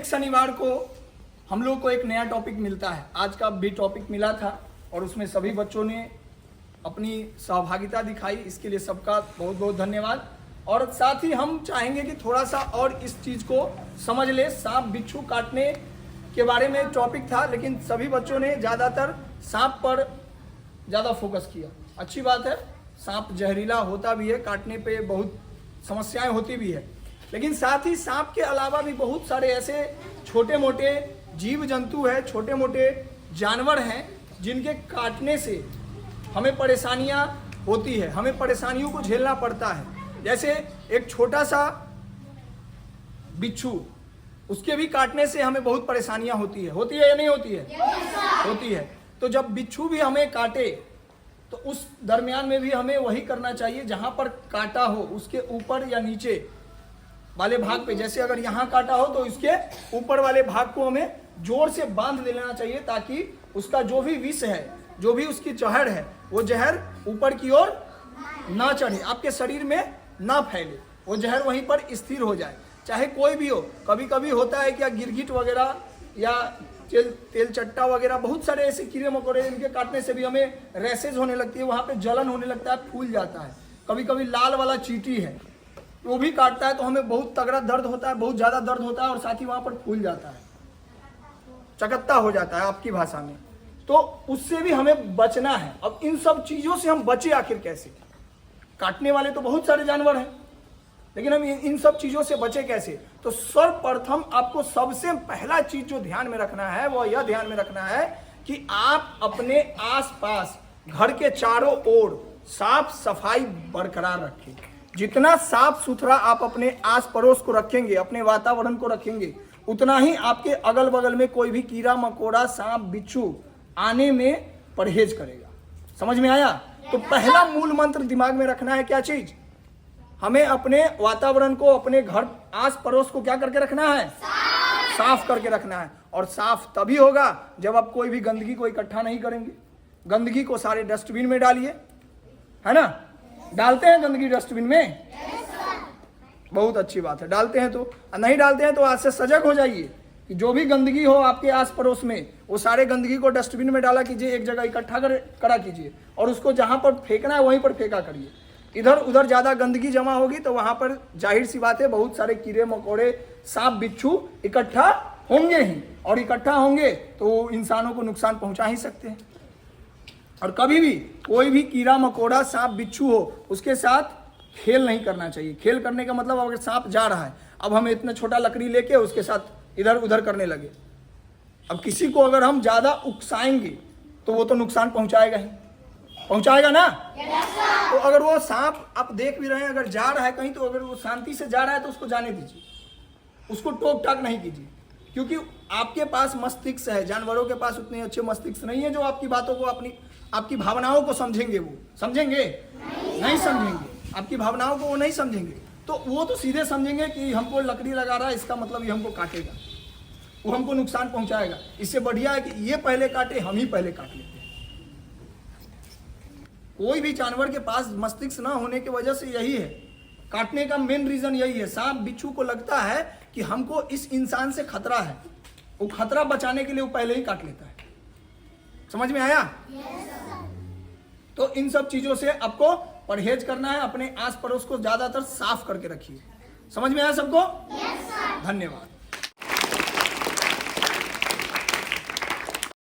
शनिवार को हम लोग को एक नया टॉपिक मिलता है। आज का भी टॉपिक मिला था और उसमें सभी बच्चों ने अपनी सहभागिता दिखाई, इसके लिए सबका बहुत बहुत धन्यवाद। और साथ ही हम चाहेंगे कि थोड़ा सा और इस चीज़ को समझ ले। सांप बिच्छू काटने के बारे में टॉपिक था, लेकिन सभी बच्चों ने ज़्यादातर सांप पर ज़्यादा फोकस किया। अच्छी बात है, सांप जहरीला होता भी है, काटने पे बहुत समस्याएं होती भी है, लेकिन साथ ही सांप के अलावा भी बहुत सारे ऐसे छोटे मोटे जीव जंतु हैं, छोटे मोटे जानवर हैं जिनके काटने से हमें परेशानियां होती है, हमें परेशानियों को झेलना पड़ता है। जैसे एक छोटा सा बिच्छू, उसके भी काटने से हमें बहुत परेशानियां होती है या नहीं होती है? होती है। तो जब बिच्छू भी हमें काटे तो उस दरमियान में भी हमें वही करना चाहिए, जहां पर काटा हो उसके ऊपर या नीचे वाले भाग पे, जैसे अगर यहाँ काटा हो तो इसके ऊपर वाले भाग को हमें जोर से बांध लेना चाहिए, ताकि उसका जो भी विष है, जो भी उसकी जहर है, वो जहर ऊपर की ओर ना चढ़े, आपके शरीर में ना फैले, वो जहर वहीं पर स्थिर हो जाए। चाहे कोई भी हो, कभी कभी होता है कि गिरगिट वगैरह या तेल चट्टा वगैरह, बहुत सारे ऐसे कीड़े मकोड़े, इनके काटने से भी हमें रैसेज होने लगती है, वहाँ पे जलन होने लगता है, फूल जाता है। कभी कभी लाल वाला चींटी है, वो भी काटता है तो हमें बहुत तगड़ा दर्द होता है, बहुत ज़्यादा दर्द होता है, और साथ ही वहाँ पर फूल जाता है, चकत्ता हो जाता है आपकी भाषा में। तो उससे भी हमें बचना है। अब इन सब चीज़ों से हम बचे आखिर कैसे? काटने वाले तो बहुत सारे जानवर हैं, लेकिन हम इन सब चीज़ों से बचे कैसे? तो सर्वप्रथम आपको सबसे पहला चीज़ जो ध्यान में रखना है वो यह ध्यान में रखना है कि आप अपने आसपास घर के चारों ओर साफ सफाई बरकरार रखें। जितना साफ सुथरा आप अपने आस पड़ोस को रखेंगे, अपने वातावरण को रखेंगे, उतना ही आपके अगल बगल में कोई भी कीड़ा मकोड़ा, सांप बिच्छू आने में परहेज करेगा। समझ में आया? तो पहला मूल मंत्र दिमाग में रखना है, क्या चीज? हमें अपने वातावरण को, अपने घर आस पड़ोस को क्या करके रखना है? साफ करके रखना है। और साफ तभी होगा जब आप कोई भी गंदगी को इकट्ठा नहीं करेंगे। गंदगी को सारे डस्टबिन में डालिए, है ना? डालते हैं गंदगी डस्टबिन में? बहुत अच्छी बात है, डालते हैं। तो नहीं डालते हैं तो आज से सजग हो जाइए कि जो भी गंदगी हो आपके आस पड़ोस में, वो सारे गंदगी को डस्टबिन में डाला कीजिए, एक जगह इकट्ठा करा कीजिए, और उसको जहां पर फेंकना है वहीं पर फेंका करिए। इधर उधर ज़्यादा गंदगी जमा होगी तो वहां पर जाहिर सी बात है बहुत सारे कीड़े मकोड़े, सांप बिच्छू इकट्ठा होंगे ही, और इकट्ठा होंगे तो इंसानों को नुकसान पहुंचा ही सकते हैं। और कभी भी कोई भी कीड़ा मकोड़ा, सांप बिच्छू हो, उसके साथ खेल नहीं करना चाहिए। खेल करने का मतलब, अगर सांप जा रहा है, अब हम इतना छोटा लकड़ी लेके उसके साथ इधर उधर करने लगे, अब किसी को अगर हम ज़्यादा उकसाएंगे तो वो तो नुकसान पहुंचाएगा ही, पहुंचाएगा ना? तो अगर वो सांप आप देख भी रहे हैं, अगर जा रहा है कहीं, तो अगर वो शांति से जा रहा है तो उसको जाने दीजिए, उसको टोक टाक नहीं कीजिए, क्योंकि आपके पास मस्तिष्क है, जानवरों के पास उतने अच्छे मस्तिष्क नहीं है जो आपकी बातों को, आपकी भावनाओं को समझेंगे। वो समझेंगे? नहीं समझेंगे। आपकी भावनाओं को वो नहीं समझेंगे। तो वो तो सीधे समझेंगे कि हमको लकड़ी लगा रहा है, इसका मतलब ये हमको काटेगा, वो हमको नुकसान पहुंचाएगा। इससे बढ़िया है कि ये पहले काटे, हम ही पहले काट लेते हैं। कोई भी जानवर के पास मस्तिष्क ना होने की वजह से यही है, काटने का मेन रीजन यही है। सांप बिच्छू को लगता है कि हमको इस इंसान से खतरा है, वो खतरा बचाने के लिए वो पहले ही काट लेता है। समझ में आया? तो इन सब चीजों से आपको परहेज करना है। अपने आस पड़ोस को ज्यादातर साफ करके रखिए। समझ में आया सबको? धन्यवाद।